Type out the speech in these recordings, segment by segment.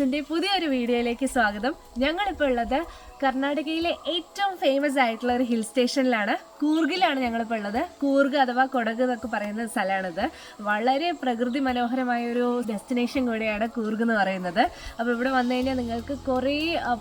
ട്രാവൽസിന്റെ പുതിയൊരു വീഡിയോയിലേക്ക് സ്വാഗതം. ഞങ്ങളിപ്പോൾ ഉള്ളത് കർണാടകയിലെ ഏറ്റവും ഫേമസ് ആയിട്ടുള്ള ഒരു ഹിൽ സ്റ്റേഷനിലാണ്. കൂർഗിലാണ് ഞങ്ങളിപ്പോൾ ഉള്ളത്. കൂർഗ് അഥവാ കൊടക് എന്നൊക്കെ പറയുന്ന സ്ഥലമാണിത്. വളരെ പ്രകൃതി മനോഹരമായ ഒരു ഡെസ്റ്റിനേഷൻ കൂടെയാണ് കൂർഗ് എന്ന് പറയുന്നത്. അപ്പോൾ ഇവിടെ വന്നു കഴിഞ്ഞാൽ നിങ്ങൾക്ക് കുറേ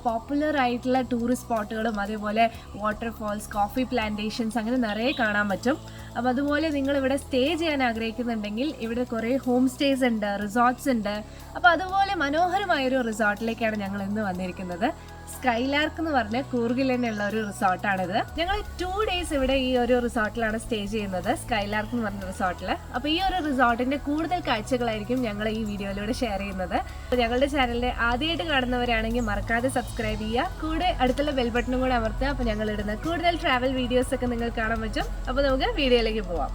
പോപ്പുലർ ആയിട്ടുള്ള ടൂറിസ്റ്റ് സ്പോട്ടുകളും അതേപോലെ വാട്ടർഫോൾസ്, കോഫി പ്ലാന്റേഷൻസ് അങ്ങനെ നിറയെ കാണാൻ പറ്റും. അപ്പോൾ അതുപോലെ നിങ്ങളിവിടെ സ്റ്റേ ചെയ്യാൻ ആഗ്രഹിക്കുന്നുണ്ടെങ്കിൽ ഇവിടെ കുറേ ഹോം സ്റ്റേസ് ഉണ്ട്, റിസോർട്ട്സ് ഉണ്ട്. അപ്പോൾ അതുപോലെ മനോഹരമായൊരു റിസോർട്ടിലേക്കാണ് ഞങ്ങൾ ഇന്ന് വന്നിരിക്കുന്നത്. സ്കൈലാർക്ക് എന്ന് പറഞ്ഞ കൂർഗിൽ തന്നെയുള്ള ഒരു റിസോർട്ടാണിത്. ഞങ്ങൾ 2 days ഇവിടെ ഈ ഒരു റിസോർട്ടിലാണ് സ്റ്റേ ചെയ്യുന്നത്, സ്കൈലാർക്ക് എന്ന് പറഞ്ഞ റിസോർട്ടിൽ. അപ്പോൾ ഈ ഒരു റിസോർട്ടിന്റെ കൂടുതൽ കാഴ്ചകളായിരിക്കും ഞങ്ങൾ ഈ വീഡിയോയിലൂടെ ഷെയർ ചെയ്യുന്നത്. അപ്പോൾ ഞങ്ങളുടെ ചാനലിൽ ആദ്യമായിട്ട് കാണുന്നവരാണെങ്കിൽ മറക്കാതെ സബ്സ്ക്രൈബ് ചെയ്യുക, കൂടെ അടുത്തുള്ള ബെൽ ബട്ടണും കൂടെ അമർത്തുക. അപ്പോൾ ഞങ്ങൾ ഇടുന്ന കൂടുതൽ ട്രാവൽ വീഡിയോസ് ഒക്കെ നിങ്ങൾക്ക് കാണാൻ പറ്റും. അപ്പോൾ നമുക്ക് വീഡിയോയിലേക്ക് പോവാം.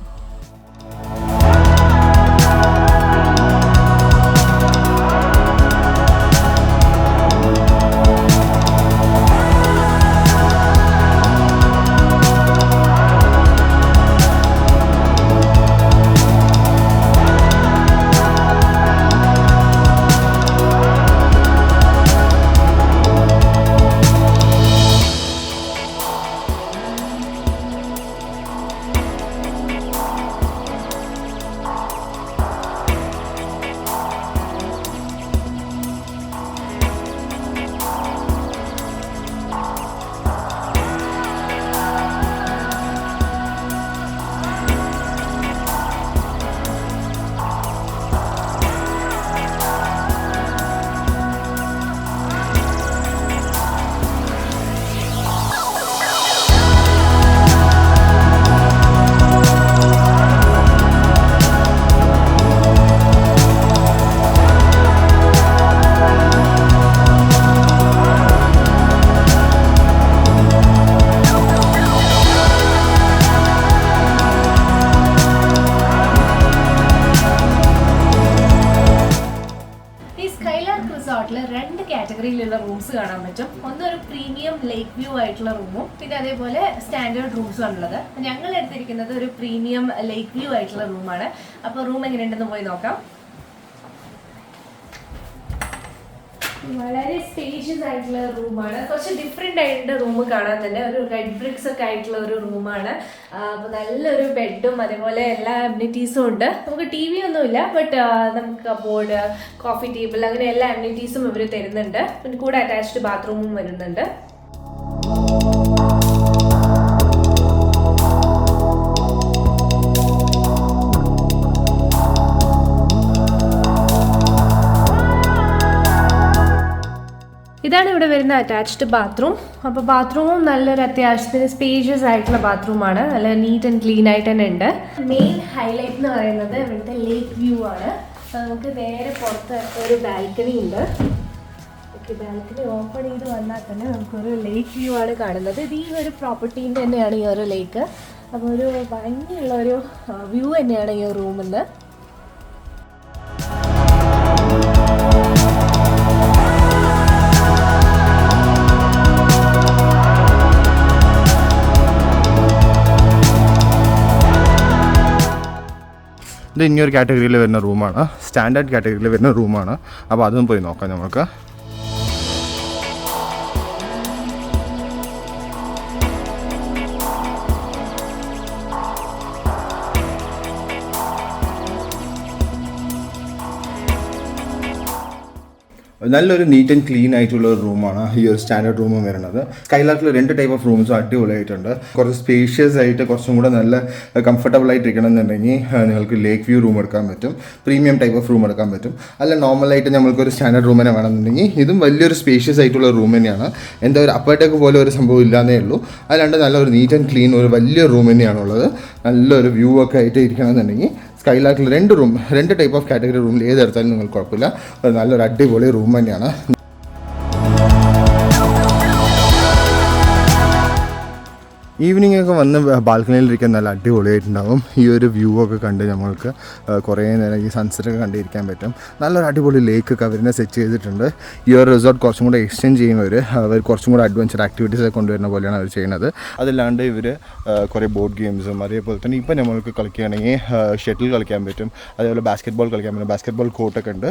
റിസോർട്ടിൽ 2 കാറ്റഗറിയിലുള്ള റൂംസ് കാണാൻ പറ്റും. ഒന്നൊരു പ്രീമിയം ലേക്ക് വ്യൂ ആയിട്ടുള്ള റൂമും പിന്നെ അതേപോലെ സ്റ്റാൻഡേർഡ് റൂംസും ആണുള്ളത്. ഞങ്ങൾ എടുത്തിരിക്കുന്നത് ഒരു പ്രീമിയം ലേക്ക് വ്യൂ ആയിട്ടുള്ള റൂമാണ്. അപ്പോൾ റൂം എങ്ങനെയുണ്ടെന്ന് പോയി നോക്കാം. വളരെ സ്പേഷ്യസ് ആയിട്ടുള്ള റൂമാണ്. കുറച്ച് ഡിഫറെൻ്റ് ആയിട്ട് റൂം കാണാൻ തന്നെ. ഒരു റെഡ് ബ്രിക്സ് ഒക്കെ ആയിട്ടുള്ള ഒരു റൂമാണ്. അപ്പോൾ നല്ലൊരു ബെഡും അതേപോലെ എല്ലാ അമ്യൂണിറ്റീസും ഉണ്ട്. നമുക്ക് TV ഒന്നുമില്ല, ബട്ട് നമുക്ക് കബോർഡ്, കോഫി ടേബിൾ അങ്ങനെ എല്ലാ അമ്യൂണിറ്റീസും ഇവർ തരുന്നുണ്ട്. പിന്നെ കൂടെ അറ്റാച്ച്ഡ് ബാത്റൂമും വരുന്നുണ്ട്. ഇതാണ് ഇവിടെ വരുന്ന അറ്റാച്ച്ഡ് ബാത്റൂം. അപ്പോൾ ബാത്റൂമും നല്ലൊരു അത്യാവശ്യത്തിന് സ്പേഷ്യസ് ആയിട്ടുള്ള ബാത്റൂമാണ്. നല്ല നീറ്റ് ആൻഡ് ക്ലീൻ ആയിട്ട് തന്നെ ഉണ്ട്. മെയിൻ ഹൈലൈറ്റ് എന്ന് പറയുന്നത് ഇവിടുത്തെ ലേക്ക് വ്യൂ ആണ്. നമുക്ക് നേരെ പുറത്ത് ഒരു ബാൽക്കണി ഉണ്ട്. ഓക്കെ, ബാൽക്കണി ഓപ്പൺ ചെയ്ത് വന്നാൽ തന്നെ നമുക്കൊരു ലേക്ക് വ്യൂ ആണ് കാണുന്നത്. ഇത് ഈ ഒരു പ്രോപ്പർട്ടീൻ്റെ തന്നെയാണ് ഈ ഒരു ലേക്ക്. അപ്പോൾ ഒരു ഭംഗിയുള്ള ഒരു വ്യൂ തന്നെയാണ് ഈ റൂമിൽ നിന്ന്. ഇത് ഇനിയൊരു കാറ്റഗറിയിൽ വരുന്ന റൂമാണ്, സ്റ്റാൻഡേർഡ് കാറ്റഗറിയിൽ വരുന്ന റൂമാണ്. അപ്പോൾ അതും പോയി നോക്കാം നമുക്ക്. നല്ലൊരു നീറ്റ് ആൻഡ് ക്ലീൻ ആയിട്ടുള്ള ഒരു റൂമാണ് ഈ ഒരു സ്റ്റാൻഡേർഡ് റൂമും വരുന്നത്. സ്കൈലാർക്കിൽ 2 ടൈപ്പ് ഓഫ് റൂംസും അടിപൊളിയായിട്ടുണ്ട്. കുറച്ച് സ്പേഷ്യസ് ആയിട്ട് കുറച്ചും കൂടെ നല്ല കംഫർട്ടബിൾ ആയിട്ടിരിക്കണം എന്നുണ്ടെങ്കിൽ നിങ്ങൾക്ക് ലേക്ക് വ്യൂ റൂം എടുക്കാൻ പറ്റും, പ്രീമിയം ടൈപ്പ് ഓഫ് റൂം എടുക്കാൻ പറ്റും. അല്ല നോർമലായിട്ട് നമ്മൾക്കൊരു സ്റ്റാൻഡേർഡ് റൂം തന്നെ വേണമെന്നുണ്ടെങ്കിൽ ഇതും വലിയൊരു സ്പേഷ്യസ് ആയിട്ടുള്ള റൂം തന്നെയാണ്. എന്താ ഒരു അപ്പർട്ടേക്ക് പോലെ ഒരു സംഭവം ഇല്ലാന്നേ ഉള്ളൂ. അല്ലാണ്ട് നല്ലൊരു നീറ്റ് ആൻഡ് ക്ലീൻ ഒരു വലിയ റൂം തന്നെയാണുള്ളത്. നല്ലൊരു വ്യൂ ഒക്കെ ആയിട്ട് ഇരിക്കണം എന്നുണ്ടെങ്കിൽ സ്കൈലാർക്കിൽ 2 ടൈപ്പ് ഓഫ് കാറ്റഗറി റൂമിൽ ഏതെടുത്താലും നിങ്ങൾക്ക് കുഴപ്പമില്ല. നല്ലൊരു അടിപൊളി റൂം തന്നെയാണ്. ഈവനിങ് ഒക്കെ വന്ന് ബാൽക്കണിയിലിരിക്കാൻ നല്ല അടിപൊളിയായിട്ടുണ്ടാവും. ഈ ഒരു വ്യൂ ഒക്കെ കണ്ട് നമ്മൾക്ക് കുറേ നേരം ഈ സൺസെറ്റൊക്കെ കണ്ടിരിക്കാൻ പറ്റും. നല്ലൊരു അടിപൊളി ലേക്കൊക്കെ അവരിനെ സെറ്റ് ചെയ്തിട്ടുണ്ട്. ഈ ഒരു റിസോർട്ട് കുറച്ചും കൂടെ എക്സ്റ്റെൻഡ് ചെയ്യുന്നവർ അവർ കുറച്ചും കൂടെ അഡ്വഞ്ചർ ആക്ടിവിറ്റീസ് ഒക്കെ കൊണ്ടുവരുന്ന പോലെയാണ് അവർ ചെയ്യുന്നത്. അതല്ലാണ്ട് ഇവർ കുറേ ബോർഡ് ഗെയിംസും അതേപോലെ തന്നെ ഇപ്പം നമ്മൾക്ക് കളിക്കുകയാണെങ്കിൽ ഷട്ടിൽ കളിക്കാൻ പറ്റും, അതേപോലെ ബാസ്ക്കറ്റ് ബോൾ കളിക്കാൻ പറ്റും. ബാസ്ക്കറ്റ് ബോൾ കോർട്ടൊക്കെ ഉണ്ട്.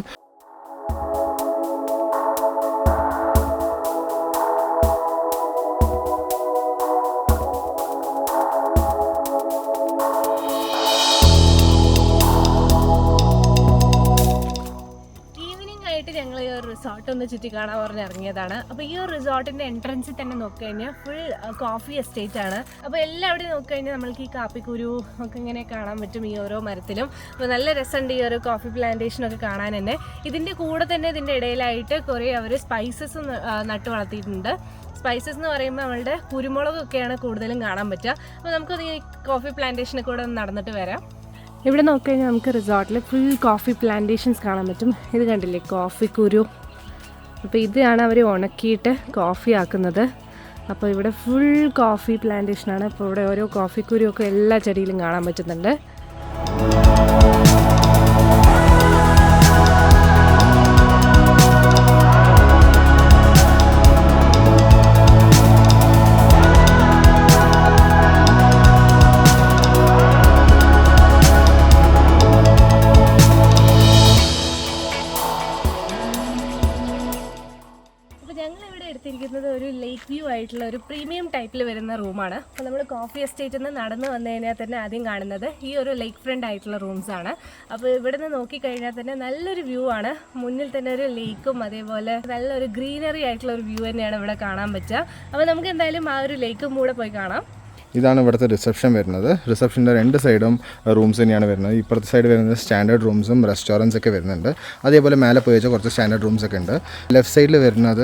റിസോർട്ട് ഒന്ന് ചുറ്റി കാണാൻ പറഞ്ഞ് ഇറങ്ങിയതാണ്. അപ്പോൾ ഈ ഒരു റിസോർട്ടിൻ്റെ എൻട്രൻസിൽ തന്നെ നോക്കിക്കഴിഞ്ഞാൽ ഫുൾ കോഫി എസ്റ്റേറ്റ് ആണ്. അപ്പോൾ എല്ലാവിടെയും നോക്കിക്കഴിഞ്ഞാൽ നമ്മൾക്ക് ഈ കാപ്പിക്കുരു ഒക്കെ ഇങ്ങനെ കാണാൻ പറ്റും ഈ ഓരോ മരത്തിലും. അപ്പോൾ നല്ല രസമുണ്ട് ഈ ഒരു കോഫി പ്ലാന്റേഷനൊക്കെ കാണാൻ തന്നെ. ഇതിൻ്റെ കൂടെ തന്നെ ഇതിൻ്റെ ഇടയിലായിട്ട് കുറേ അവർ സ്പൈസസ് നട്ടു വളർത്തിയിട്ടുണ്ട്. സ്പൈസസ് എന്ന് പറയുമ്പോൾ നമ്മളുടെ കുരുമുളകൊക്കെയാണ് കൂടുതലും കാണാൻ പറ്റുക. അപ്പോൾ നമുക്കത് ഈ കോഫി പ്ലാന്റേഷനൊക്കെ കൂടെ ഒന്ന് നടന്നിട്ട് വരാം. ഇവിടെ നോക്കിക്കഴിഞ്ഞാൽ നമുക്ക് റിസോർട്ടിൽ ഫുൾ കോഫി പ്ലാന്റേഷൻസ് കാണാൻ പറ്റും. ഇത് കണ്ടില്ലേ കോഫി കുരു. അപ്പോൾ ഇതാണ് അവർ ഉണക്കിയിട്ട് കോഫി ആക്കുന്നത്. അപ്പോൾ ഇവിടെ ഫുൾ കോഫി പ്ലാന്റേഷനാണ്. അപ്പോൾ ഇവിടെ ഓരോ കോഫി കുരുവൊക്കെ എല്ലാ ചെടിയിലും കാണാൻ പറ്റുന്നുണ്ട്. ഒരു ലേക്ക് വ്യൂ ആയിട്ടുള്ള ഒരു പ്രീമിയം ടൈപ്പിൽ വരുന്ന റൂമാണ്. അപ്പോൾ നമ്മൾ കോഫി എസ്റ്റേറ്റിൽ നിന്ന് നടന്നു വന്നു കഴിഞ്ഞാൽ തന്നെ ആദ്യം കാണുന്നത് ഈ ഒരു ലേക്ക് ഫ്രണ്ട് ആയിട്ടുള്ള റൂംസാണ്. അപ്പോൾ ഇവിടെ നിന്ന് നോക്കിക്കഴിഞ്ഞാൽ തന്നെ നല്ലൊരു വ്യൂ ആണ്. മുന്നിൽ തന്നെ ഒരു ലേക്കും അതേപോലെ നല്ലൊരു ഗ്രീനറി ആയിട്ടുള്ള ഒരു വ്യൂ തന്നെയാണ് ഇവിടെ കാണാൻ പറ്റുക. അപ്പോൾ നമുക്ക് എന്തായാലും ആ ഒരു ലേക്കും കൂടെ പോയി കാണാം. ഇതാണ് ഇവിടുത്തെ റിസപ്ഷൻ വരുന്നത്. റിസപ്ഷൻ്റെ രണ്ട് സൈഡും റൂംസ് തന്നെയാണ് വരുന്നത്. ഇപ്പുറത്തെ സൈഡ് വരുന്നത് സ്റ്റാൻഡേർഡ് റൂംസും റെസ്റ്റോറൻറ്റ്സ് ഒക്കെ വരുന്നുണ്ട്. അതേപോലെ മേലെ പോയി വെച്ചാൽ കുറച്ച് സ്റ്റാൻഡേർഡ് റൂംസ് ഒക്കെ ഉണ്ട്. ലെഫ്റ്റ് സൈഡിൽ വരുന്നത്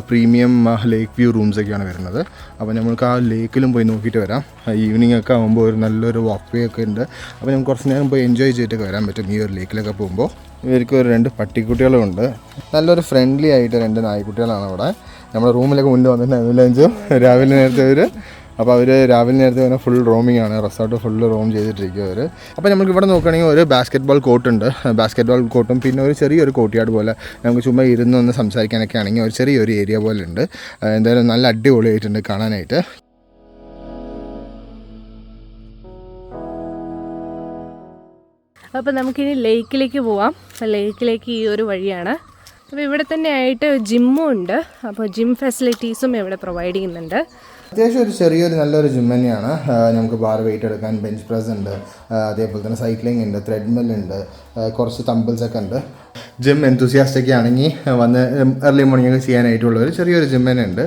പ്രീമിയം ലേക്ക് വ്യൂ റൂംസ് ഒക്കെയാണ് വരുന്നത്. അപ്പോൾ നമുക്ക് ആ ലേക്കിലും പോയി നോക്കിയിട്ട് വരാം. ഈവനിങ് ഒക്കെ ആകുമ്പോൾ ഒരു നല്ലൊരു വാക്ക് വേ ഒക്കെ ഉണ്ട്. അപ്പോൾ നമുക്ക് കുറച്ച് നേരം പോയി എൻജോയ് ചെയ്തിട്ടൊക്കെ വരാൻ പറ്റും ഈ ഒരു ലേക്കിലൊക്കെ പോകുമ്പോൾ. ഇവർക്ക് ഒരു 2 പട്ടിക്കുട്ടികളും ഉണ്ട്. നല്ലൊരു ഫ്രണ്ട്ലി ആയിട്ട് 2 നായ്ക്കുട്ടികളാണ് അവിടെ. നമ്മുടെ റൂമിലൊക്കെ മുന്നിൽ വന്നിട്ടുണ്ടായിരുന്നു രാവിലെ നേരത്തെ അവർ. അപ്പോൾ അവർ രാവിലെ നേരത്തെ തന്നെ ഫുൾ റോമിംഗ് ആണ്. റിസോർട്ട് ഫുള്ള് റോം ചെയ്തിട്ടിരിക്കും അവർ. അപ്പോൾ നമുക്ക് ഇവിടെ നോക്കുകയാണെങ്കിൽ ഒരു ബാസ്ക്കറ്റ് കോർട്ട് ഉണ്ട്. ബാസ്ക്കറ്റ് കോർട്ടും പിന്നെ ഒരു ചെറിയൊരു കോർട്ട്യാർഡ് പോലെ നമുക്ക് ചുമ്മാ ഇരുന്നൊന്ന് സംസാരിക്കാനൊക്കെ ആണെങ്കിൽ ഒരു ചെറിയൊരു ഏരിയ പോലെ ഉണ്ട്. എന്തായാലും നല്ല അടിപൊളിയായിട്ടുണ്ട് കാണാനായിട്ട്. അപ്പോൾ നമുക്കിനി ലേക്കിലേക്ക് പോവാം. ലേക്കിലേക്ക് ഈ ഒരു വഴിയാണ്. അപ്പോൾ ഇവിടെ തന്നെ ആയിട്ട് ജിമ്മും ഉണ്ട്. അപ്പോൾ ജിം ഫെസിലിറ്റീസും ഇവിടെ പ്രൊവൈഡ് ചെയ്യുന്നുണ്ട്. അത്യാവശ്യം ഒരു ചെറിയൊരു നല്ലൊരു ജിം തന്നെയാണ്. നമുക്ക് ബാർ വെയിറ്റ് എടുക്കാൻ ബെഞ്ച് പ്രസ് ഉണ്ട്. അതേപോലെ തന്നെ സൈക്ലിംഗ് ഉണ്ട്, ത്രെഡ്മിൽ ഉണ്ട്, കുറച്ച് തമ്പിൾസ് ഒക്കെ ഉണ്ട്. ജിം എന്തൂസിയാസ്റ്റ് ഒക്കെ ആണെങ്കിൽ വന്ന് ഏർലി മോർണിംഗ് ഒക്കെ ചെയ്യാനായിട്ടുള്ള ഒരു ചെറിയൊരു ജിം തന്നെ ഉണ്ട്.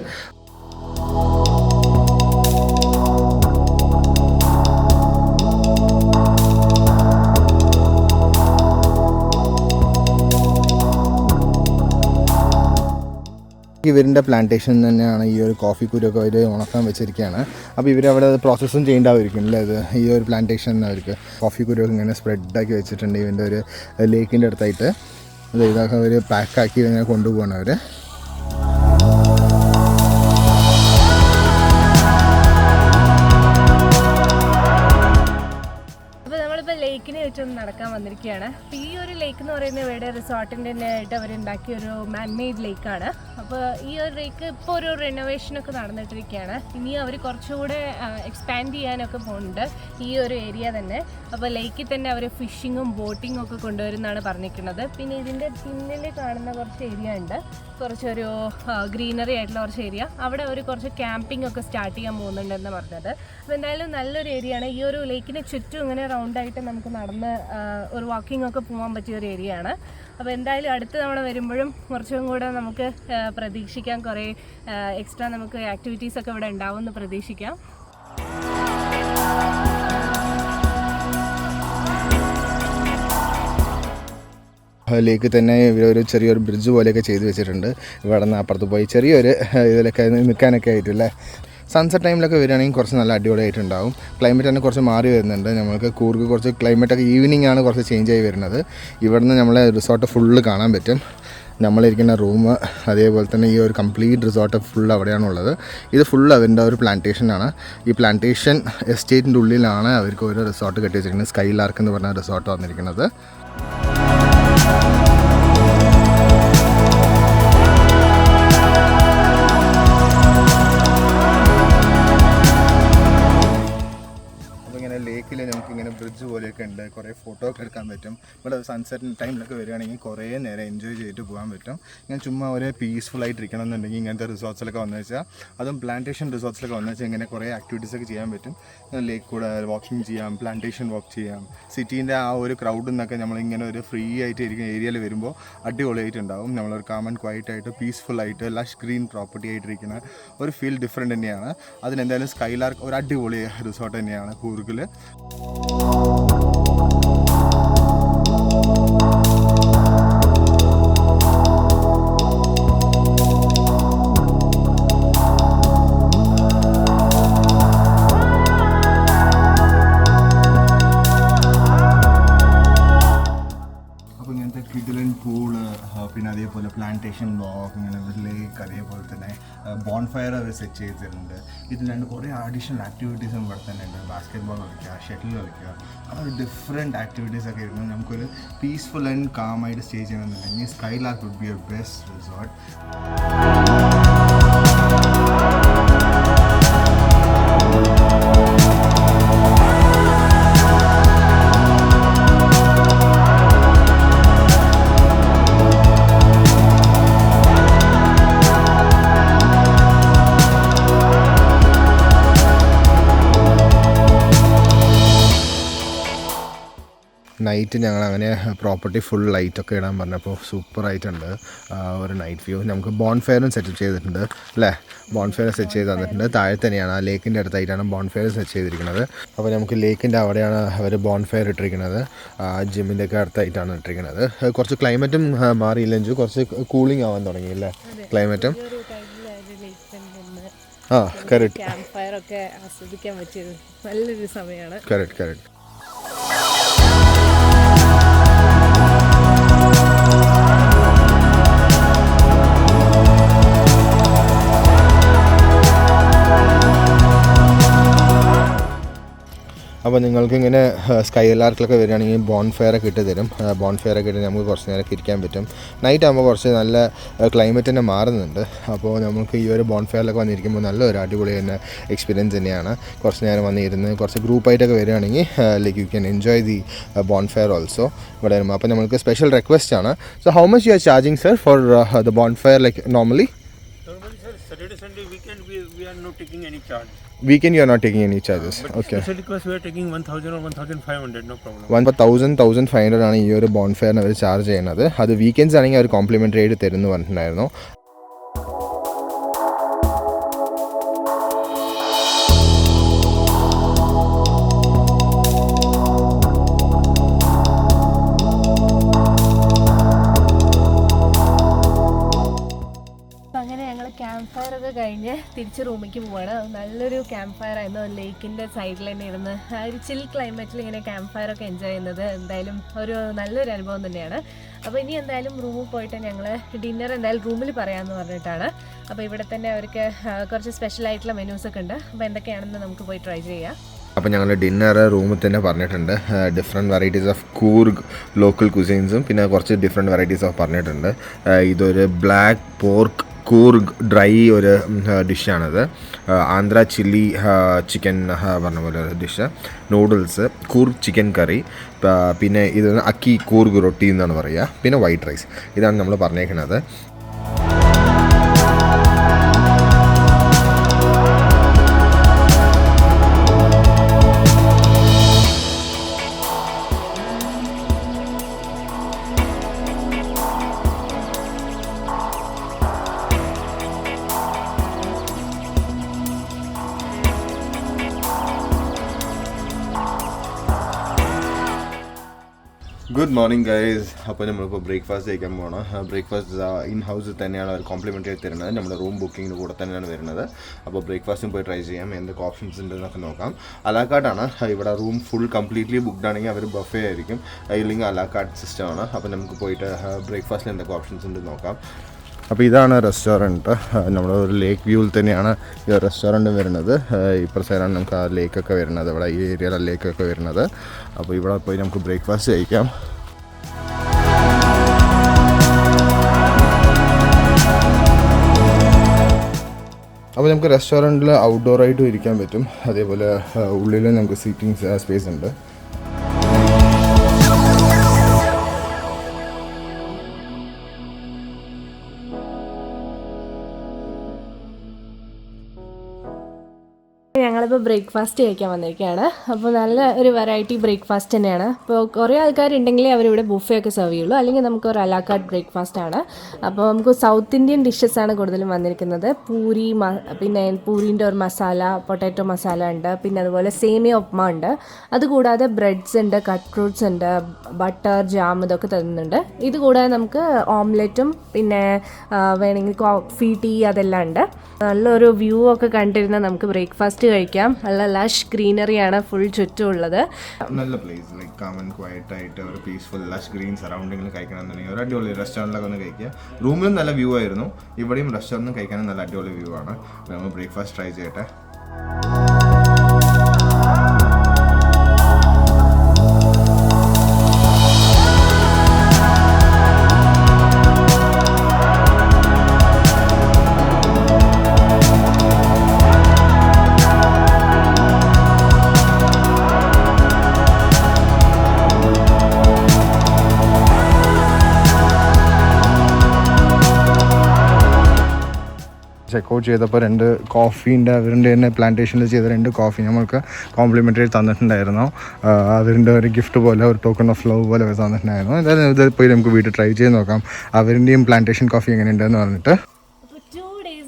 ഇവരിൻ്റെ പ്ലാന്റേഷൻ തന്നെയാണ് ഈ ഒരു കോഫി കുരുവൊക്കെ അവർ ഉണക്കാൻ വെച്ചിരിക്കുകയാണ്. അപ്പോൾ ഇവരവിടെ പ്രോസസ്സും ചെയ്യേണ്ടായിരിക്കും അല്ലേ. അത് ഈ ഒരു പ്ലാന്റേഷൻ അവർക്ക് കോഫി കുരുവൊക്കെ ഇങ്ങനെ സ്പ്രെഡാക്കി വെച്ചിട്ടുണ്ട് ഇവൻ്റെ ഒരു ലേക്കിൻ്റെ അടുത്തായിട്ട്. അത് ഇതൊക്കെ അവർ പാക്കാക്കി ഇങ്ങനെ കൊണ്ടുപോകണം അവർ. ലേക്കിനെ ചുറ്റും നടക്കാൻ വന്നിരിക്കുകയാണ്. അപ്പോൾ ഈ ഒരു ലേക്ക് എന്ന് പറയുന്നത് ഇവിടെ റിസോർട്ടിൻ്റെ തന്നെ ആയിട്ട് അവരുണ്ടാക്കിയ ഒരു മാൻമെയ്ഡ് ലേക്കാണ്. അപ്പോൾ ഈ ഒരു ലേക്ക് ഇപ്പോൾ ഒരു റിനോവേഷനൊക്കെ നടന്നിട്ടിരിക്കുകയാണ്. ഇനി അവർ കുറച്ചുകൂടെ എക്സ്പാൻഡ് ചെയ്യാനൊക്കെ പോകുന്നുണ്ട് ഈ ഒരു ഏരിയ തന്നെ. അപ്പോൾ ലേക്കിൽ തന്നെ അവർ ഫിഷിങ്ങും ബോട്ടിങ്ങും ഒക്കെ കൊണ്ടുവരുന്നതാണ് പറഞ്ഞിരിക്കുന്നത്. പിന്നെ ഇതിൻ്റെ പിന്നിൽ കാണുന്ന കുറച്ച് ഏരിയ ഉണ്ട്, കുറച്ചൊരു ഗ്രീനറി ആയിട്ടുള്ള കുറച്ച് ഏരിയ. അവിടെ അവർ കുറച്ച് ക്യാമ്പിംഗ് ഒക്കെ സ്റ്റാർട്ട് ചെയ്യാൻ പോകുന്നുണ്ടെന്ന് പറഞ്ഞത്. അപ്പോൾ എന്തായാലും നല്ലൊരു ഏരിയ ആണ്. ഈ ഒരു ലേക്കിന് ചുറ്റും ഇങ്ങനെ റൗണ്ടായിട്ട് നമുക്ക് നടന്ന് ഒരു വാക്കിംഗ് ഒക്കെ പോകാൻ പറ്റിയ ഒരു ഏരിയ ആണ്. അപ്പോൾ എന്തായാലും അടുത്ത തവണ വരുമ്പോഴും കുറച്ചും കൂടെ നമുക്ക് പ്രതീക്ഷിക്കാം, കുറേ എക്സ്ട്രാ നമുക്ക് ആക്ടിവിറ്റീസൊക്കെ ഇവിടെ ഉണ്ടാവുമെന്ന് പ്രതീക്ഷിക്കാം. ലേക്ക് തന്നെ ഇവരൊരു ചെറിയൊരു ബ്രിഡ്ജ് പോലെയൊക്കെ ചെയ്ത് വെച്ചിട്ടുണ്ട്. ഇവിടെ നിന്ന് അപ്പുറത്ത് പോയി ചെറിയൊരു ഇതിലൊക്കെ നിൽക്കാനൊക്കെ ആയിട്ടില്ലേ. സൺസെറ്റ് ടൈമിലൊക്കെ വരികയാണെങ്കിൽ കുറച്ച് നല്ല അടിപൊളിയായിട്ടുണ്ടാവും. ക്ലൈമറ്റ് തന്നെ കുറച്ച് മാറി വരുന്നുണ്ട്. നമുക്ക് കൂർഗ് കുറച്ച് ക്ലൈമറ്റൊക്കെ ഈവനിങ് ആണ് കുറച്ച് ചേഞ്ച് ആയി വരുന്നത്. ഇവിടെ നിന്ന് നമ്മളെ റിസോർട്ട് ഫുള്ള് കാണാൻ പറ്റും. നമ്മളിരിക്കുന്ന റൂം അതേപോലെ തന്നെ ഈ ഒരു കംപ്ലീറ്റ് റിസോർട്ട് ഫുൾ അവിടെയാണുള്ളത്. ഇത് ഫുൾ അവരുടെ ഒരു പ്ലാന്റേഷനാണ്. ഈ പ്ലാന്റേഷൻ എസ്റ്റേറ്റിൻ്റെ ഉള്ളിലാണ് അവർക്ക് ഒരു റിസോർട്ട് കെട്ടി വെച്ചിരിക്കുന്നത്. സ്കൈ ലാർക്ക് എന്ന് പറഞ്ഞ റിസോർട്ട് വന്നിരിക്കുന്നത്. ലേക്കിൽ നമുക്കിങ്ങനെ ബ്രിഡ്ജ് പോലെയൊക്കെ ഉണ്ട്, കുറേ ഫോട്ടോ ഒക്കെ എടുക്കാൻ പറ്റും. ഇവിടെ സൺസെറ്റ് ടൈമിലൊക്കെ വരികയാണെങ്കിൽ കുറേ നേരം എൻജോയ് ചെയ്തിട്ട് പോകാൻ പറ്റും. ഇങ്ങനെ ചുമ്മാ ഒരേ പീസ്ഫുൾ ആയിട്ട് ഇരിക്കണം എന്നുണ്ടെങ്കിൽ ഇങ്ങനത്തെ റിസോർട്ട്സിലൊക്കെ വന്നു വെച്ചാൽ, അതും പ്ലാന്റേഷൻ റിസോർട്ട്സിലൊക്കെ വന്നു വെച്ചാൽ ഇങ്ങനെ കുറേ ആക്ടിവിറ്റീസൊക്കെ ചെയ്യാൻ പറ്റും. ലേക്ക് കൂടെ വാക്കിംഗ് ചെയ്യാം, പ്ലാന്റേഷൻ വാക്ക് ചെയ്യാം. സിറ്റീൻ്റെ ആ ഒരു ക്രൗഡിൽ നിന്നൊക്കെ നമ്മളിങ്ങനെ ഒരു ഫ്രീ ആയിട്ട് ഇരിക്കുന്ന ഏരിയയിൽ വരുമ്പോൾ അടിപൊളിയായിട്ടുണ്ടാവും. നമ്മളൊരു കാം ആൻഡ് ക്വയറ്റ് ആയിട്ട് പീസ്ഫുള്ളായിട്ട് ലഷ് ഗ്രീൻ പ്രോപ്പർട്ടി ആയിട്ടിരിക്കുന്ന ഒരു ഫീൽ ഡിഫറെൻ്റ് തന്നെയാണ്. അതിനെന്തായാലും സ്കൈലാർക്ക് ഒരു അടിപൊളി റിസോർട്ട് തന്നെയാണ് കൂർഗിൽ. പൂള്, പിന്നെ അതേപോലെ പ്ലാന്റേഷൻ വാക്ക്, ഇങ്ങനെ ലേക്ക്, അതേപോലെ തന്നെ ബോൺഫയർ അവർ സെറ്റ് ചെയ്തിട്ടുണ്ട്. ഇതിലാണ്ട് കുറേ അഡീഷണൽ ആക്ടിവിറ്റീസും ഇവിടെ തന്നെ ഉണ്ട്. ബാസ്കറ്റ് ബോൾ കളിക്കുക, ഷട്ടിൽ കളിക്കുക, അങ്ങനെ ഡിഫറെൻറ്റ് ആക്ടിവിറ്റീസൊക്കെ ഇരുന്നു നമുക്കൊരു പീസ്ഫുൾ ആൻഡ് കാമായിട്ട് സ്റ്റേ ചെയ്യണമെന്നുണ്ടെങ്കിൽ Skylark would be a best resort. Night ഞങ്ങൾ അങ്ങനെ പ്രോപ്പർട്ടി ഫുൾ ലൈറ്റൊക്കെ ഇടാൻ പറഞ്ഞപ്പോൾ സൂപ്പറായിട്ടുണ്ട്. ഒരു നൈറ്റ് വ്യൂ നമുക്ക് ബോൺഫെയറും സെറ്റ് ചെയ്തിട്ടുണ്ട് അല്ലേ. ബോൺഫെയർ സെറ്റ് ചെയ്ത് തന്നിട്ടുണ്ട്. താഴെ തന്നെയാണ്, ആ ലേക്കിൻ്റെ അടുത്തായിട്ടാണ് ബോൺഫെയർ സെറ്റ് ചെയ്തിരിക്കുന്നത്. അപ്പോൾ നമുക്ക് ലേക്കിൻ്റെ അവിടെയാണ് അവർ ബോൺഫെയർ ഇട്ടിരിക്കുന്നത്. ജിമ്മിൻ്റെ ഒക്കെ അടുത്തായിട്ടാണ് ഇട്ടിരിക്കുന്നത്. കുറച്ച് ക്ലൈമറ്റും മാറിയില്ലെങ്കിൽ കുറച്ച് കൂളിംഗ് ആവാൻ തുടങ്ങിയില്ലേ ക്ലൈമറ്റും. കറക്റ്റ്, ക്യാമ്പ് ഫയർ ഒക്കെ ആസ്വദിക്കാൻ പറ്റിയത് നല്ലൊരു സമയമാണ്. കറക്റ്റ്. അപ്പോൾ നിങ്ങൾക്കിങ്ങനെ സ്കൈലാർക്കിലൊക്കെ വരികയാണെങ്കിൽ ബോൺഫെയറൊക്കെ ഇട്ട് തരും. ബോൺഫെയറൊക്കെ ഇട്ട് നമുക്ക് കുറച്ച് നേരമൊക്കെ ഇരിക്കാൻ പറ്റും. നൈറ്റ് ആകുമ്പോൾ കുറച്ച് നല്ല ക്ലൈമറ്റ് തന്നെ മാറുന്നുണ്ട്. അപ്പോൾ നമുക്ക് ഈ ഒരു ബോൺഫെയറിലൊക്കെ വന്നിരിക്കുമ്പോൾ നല്ലൊരു അടിപൊളി തന്നെ എക്സ്പീരിയൻസ് തന്നെയാണ്. കുറച്ച് നേരം വന്നിരുന്ന് കുറച്ച് ഗ്രൂപ്പായിട്ടൊക്കെ വരികയാണെങ്കിൽ like you can enjoy the bonfire also ഇവിടെ വരുമ്പോൾ. അപ്പോൾ നമുക്ക് സ്പെഷ്യൽ റിക്വസ്റ്റ് ആണ്. So how much you are charging sir for the bonfire like normally? Saturday, Sunday, weekend we are not taking any charge. Weekend you are not taking any charges. Okay. Special request we are taking 1,000 or 1,500, no problem. 1,500 ആണ് ഈ ഒരു ബോൺഫെയറിന് അവർ charge ചെയ്യുന്നത്. അത് weekends ആണെങ്കിൽ അവർ complimentary ആയിട്ട് തരുമെന്ന് പറഞ്ഞിട്ടുണ്ടായിരുന്നു. Camp fire ഒക്കെ കഴിഞ്ഞ് തിരിച്ച് റൂമിലേക്ക് പോവാണ്. നല്ലൊരു ക്യാമ്പ് ഫയർ ആയിരുന്നു. ലേക്കിൻ്റെ സൈഡിൽ തന്നെ ഇരുന്ന് ആ ഒരു ചിൽ ക്ലൈമറ്റിൽ ഇങ്ങനെ ക്യാമ്പ് ഫയർ ഒക്കെ എൻജോയ് ചെയ്യുന്നത് എന്തായാലും ഒരു നല്ലൊരു അനുഭവം തന്നെയാണ്. അപ്പോൾ ഇനി എന്തായാലും റൂമിൽ പോയിട്ട് ഞങ്ങൾ ഡിന്നർ എന്തായാലും റൂമിൽ പറയാമെന്ന് പറഞ്ഞിട്ടാണ്. അപ്പോൾ ഇവിടെ തന്നെ അവർക്ക് കുറച്ച് സ്പെഷ്യൽ ആയിട്ടുള്ള മെനൂസൊക്കെ ഉണ്ട്. അപ്പോൾ എന്തൊക്കെയാണെന്ന് നമുക്ക് പോയി ട്രൈ ചെയ്യാം. അപ്പോൾ ഞങ്ങൾ ഡിന്നർ റൂമിൽ തന്നെ പറഞ്ഞിട്ടുണ്ട്. Different varieties of Coorg local കുസൈൻസും പിന്നെ കുറച്ച് ഡിഫറെൻറ്റ് വെറൈറ്റീസ് ഓഫ് പറഞ്ഞിട്ടുണ്ട്. ഇതൊരു ബ്ലാക്ക് പോർക്ക് കൂർഗ് ഡ്രൈ ഒരു ഡിഷാണത്. ആന്ധ്ര ചില്ലി ചിക്കൻ പറഞ്ഞ പോലെ ഒരു ഡിഷ്, നൂഡിൽസ്, കൂർഗ് ചിക്കൻ കറി, പിന്നെ ഇത് അക്കി കൂർഗ് റൊട്ടി എന്നാണ് പറയുക, പിന്നെ വൈറ്റ് റൈസ്. ഇതാണ് നമ്മൾ പറഞ്ഞേക്കുന്നത്. Good morning guys. അപ്പോൾ നമ്മളിപ്പോൾ ബ്രേക്ക്ഫാസ്റ്റ് കഴിക്കാൻ പോകണം. ബ്രേക്ക്ഫാസ്റ്റ് ഇൻ ഹൗസിൽ തന്നെയാണ് അവർ കോംപ്ലിമെൻ്ററി ആയി തരുന്നത്. നമ്മുടെ റൂം ബുക്കിങ്ങിന് കൂടെ തന്നെയാണ് വരുന്നത്. അപ്പോൾ ബ്രേക്ക്ഫാസ്റ്റും പോയി ട്രൈ ചെയ്യാം, എന്തൊക്കെ ഓപ്ഷൻസ് ഉണ്ടെന്നൊക്കെ നോക്കാം. അലാക്കാട്ടാണ് ഇവിടെ റൂം ഫുൾ കംപ്ലീറ്റ്ലി ബുക്ക്ഡ് ആണെങ്കിൽ അവർ ബഫേ ആയിരിക്കും, ഇല്ലെങ്കിൽ അലാക്കാട്ട് സിസ്റ്റമാണ്. അപ്പോൾ നമുക്ക് പോയിട്ട് ബ്രേക്ക്ഫാസ്റ്റിൽ എന്തൊക്കെ ഓപ്ഷൻസ് ഉണ്ടെന്ന് നോക്കാം. അപ്പോൾ ഇതാണ് റെസ്റ്റോറൻറ്റ്. നമ്മുടെ ഒരു ലേക്ക് വ്യൂവിൽ തന്നെയാണ് ഈ റെസ്റ്റോറൻറ്റ് വരുന്നത്. ഇപ്പുറ സൈഡാണ് നമുക്ക് ആ ലേക്കൊക്കെ വരുന്നത്, ഇവിടെ ഈ ഏരിയയിലെ ലേക്കൊക്കെ വരുന്നത്. അപ്പോൾ ഇവിടെ പോയി നമുക്ക് ബ്രേക്ക്ഫാസ്റ്റ് കഴിക്കാം. അപ്പോൾ നമുക്ക് റെസ്റ്റോറൻറ്റിൽ ഔട്ട്ഡോറായിട്ടും ഇരിക്കാൻ പറ്റും, അതേപോലെ ഉള്ളിൽ നമുക്ക് സീറ്റിംഗ് സ്പേസ് ഉണ്ട്. ഞങ്ങളിപ്പോൾ ബ്രേക്ക്ഫാസ്റ്റ് കഴിക്കാൻ വന്നിരിക്കുകയാണ്. അപ്പോൾ നല്ല ഒരു വെറൈറ്റി ബ്രേക്ക്ഫാസ്റ്റ് തന്നെയാണ്. അപ്പോൾ കുറേ ആൾക്കാരുണ്ടെങ്കിലേ അവരിവിടെ ബുഫേ ഒക്കെ സെർവ് ചെയ്യുള്ളൂ, അല്ലെങ്കിൽ നമുക്ക് ഒരു അലാക്കാർട്ട് ബ്രേക്ക്ഫാസ്റ്റ് ആണ്. അപ്പോൾ നമുക്ക് സൗത്ത് ഇന്ത്യൻ ഡിഷസ് ആണ് കൂടുതലും വന്നിരിക്കുന്നത്. പൂരി, പിന്നെ പൂരീൻ്റെ ഒരു മസാല, പൊട്ടാറ്റോ മസാല ഉണ്ട്, പിന്നെ അതുപോലെ സേമിയ ഉപ്മ ഉണ്ട്. അതുകൂടാതെ ബ്രെഡ്സ് ഉണ്ട്, കട്ട് ഫ്രൂട്ട്സ് ഉണ്ട്, ബട്ടർ, ജാം ഇതൊക്കെ തരുന്നുണ്ട്. ഇതുകൂടാതെ നമുക്ക് ഓംലെറ്റും പിന്നെ വേണമെങ്കിൽ കോഫി, ടീ അതെല്ലാം ഉണ്ട്. നല്ലൊരു വ്യൂ ഒക്കെ കണ്ടിരുന്ന നമുക്ക് ബ്രേക്ക്ഫാസ്റ്റ് കഴിക്കാം. നല്ല ലഷ് ഗ്രീനറിയാണ് ഫുൾ ചുറ്റുമുള്ളത്. നല്ല place, like calm and quiet ആയിട്ട് ഒരു പീസ്ഫുൾ ലഷ് ഗ്രീൻ സറൗണ്ടിങ്ങിൽ കഴിക്കണമെന്നുണ്ടെങ്കിൽ ഒരു അടിപൊളി റെസ്റ്റോറൻറ്റിലൊക്കെ ഒന്ന് കഴിക്കുക. റൂമിലും നല്ല വ്യൂ ആയിരുന്നു, ഇവിടെയും റെസ്റ്റോറൻറ്റിൽ കഴിക്കാനും നല്ല അടിപൊളി വ്യൂ ആണ്. നമ്മൾ ബ്രേക്ക്ഫാസ്റ്റ് ട്രൈ ചെയ്യട്ടെ. ചെക്കൗട്ട് ചെയ്തപ്പോൾ 2 കോഫീൻ്റെ അവരുടെ തന്നെ പ്ലാന്റേഷനിൽ ചെയ്ത 2 കോഫി നമ്മൾക്ക് കോംപ്ലിമെൻ്ററി തന്നിട്ടുണ്ടായിരുന്നു. അവരുടെ ഒരു ഗിഫ്റ്റ് പോലെ, ഒരു ടോക്കൺ ഓഫ് ലവ് പോലെ തന്നിട്ടുണ്ടായിരുന്നു. എന്തായാലും ഇത് പോയി നമുക്ക് വീട്ടിൽ ട്രൈ ചെയ്ത് നോക്കാം അവരുടെയും പ്ലാന്റേഷൻ കോഫി എങ്ങനെയുണ്ടെന്ന് പറഞ്ഞിട്ട്.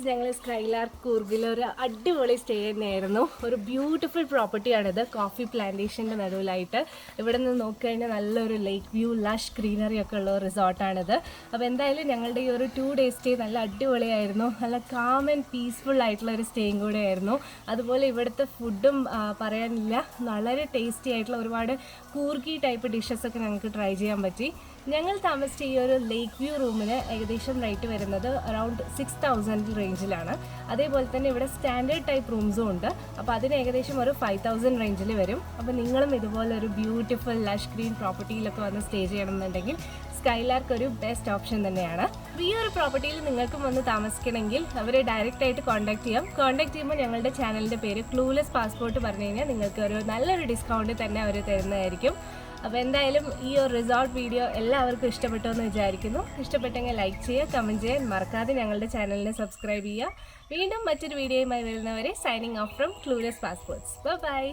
ഞങ്ങൾ സ്കൈലാർക്ക് കൂർഗിൽ ഒരു അടിപൊളി സ്റ്റേ തന്നെയായിരുന്നു. ഒരു ബ്യൂട്ടിഫുൾ പ്രോപ്പർട്ടിയാണിത്, കോഫി പ്ലാന്റേഷൻ്റെ നടുവിലായിട്ട്. ഇവിടെ നിന്ന് നോക്കിക്കഴിഞ്ഞാൽ നല്ലൊരു ലേക്ക് വ്യൂ, ലഷ് ഗ്രീനറി ഒക്കെ ഉള്ള ഒരു റിസോർട്ടാണിത്. അപ്പോൾ എന്തായാലും ഞങ്ങളുടെ ഈ ഒരു 2 ഡേ സ്റ്റേ നല്ല അടിപൊളിയായിരുന്നു. നല്ല കാം ആൻഡ് പീസ്ഫുൾ ആയിട്ടുള്ള ഒരു സ്റ്റേയും കൂടെ ആയിരുന്നു. അതുപോലെ ഇവിടുത്തെ ഫുഡും പറയാനില്ല, വളരെ ടേസ്റ്റി ആയിട്ടുള്ള ഒരുപാട് കൂർഗി ടൈപ്പ് ഡിഷസൊക്കെ ഞങ്ങൾക്ക് ട്രൈ ചെയ്യാൻ പറ്റി. ഞങ്ങൾ താമസിച്ച ഈ ഒരു ലേക്ക് വ്യൂ റൂമിന് ഏകദേശം റേറ്റ് വരുന്നത് അറൗണ്ട് 6,000 റേഞ്ചിലാണ്. അതേപോലെ തന്നെ ഇവിടെ സ്റ്റാൻഡേർഡ് ടൈപ്പ് റൂംസും ഉണ്ട്. അപ്പോൾ അതിന് ഏകദേശം ഒരു 5,000 റേഞ്ചിൽ വരും. അപ്പോൾ നിങ്ങളും ഇതുപോലെ ഒരു ബ്യൂട്ടിഫുൾ ലഷ് ഗ്രീൻ പ്രോപ്പർട്ടിയിലൊക്കെ വന്ന് സ്റ്റേ ചെയ്യണമെന്നുണ്ടെങ്കിൽ സ്കൈലാർക്ക് ഒരു ബെസ്റ്റ് ഓപ്ഷൻ തന്നെയാണ്. ഈ ഒരു പ്രോപ്പർട്ടിയിൽ നിങ്ങൾക്കും വന്ന് താമസിക്കണമെങ്കിൽ അവരെ ഡയറക്റ്റ് ആയിട്ട് കോൺടാക്ട് ചെയ്യാം. കോൺടാക്ട് ചെയ്യുമ്പോൾ ഞങ്ങളുടെ ചാനലിൻ്റെ പേര് ക്ലൂലെസ് പാസ്പോർട്ട് പറഞ്ഞു കഴിഞ്ഞാൽ നിങ്ങൾക്ക് ഒരു നല്ലൊരു ഡിസ്കൗണ്ട് തന്നെ അവർ തരുന്നതായിരിക്കും. അപ്പോൾ എന്തായാലും ഈ ഒരു റിസോർട്ട് വീഡിയോ എല്ലാവർക്കും ഇഷ്ടപ്പെട്ടു എന്ന് വിചാരിക്കുന്നു. ഇഷ്ടപ്പെട്ടെങ്കിൽ ലൈക്ക് ചെയ്യുക, കമൻറ്റ് ചെയ്യാൻ മറക്കാതെ ഞങ്ങളുടെ ചാനലിനെ സബ്സ്ക്രൈബ് ചെയ്യുക. വീണ്ടും മറ്റൊരു വീഡിയോയുമായി വരുന്നവരെ signing off from Clueless Passports. By.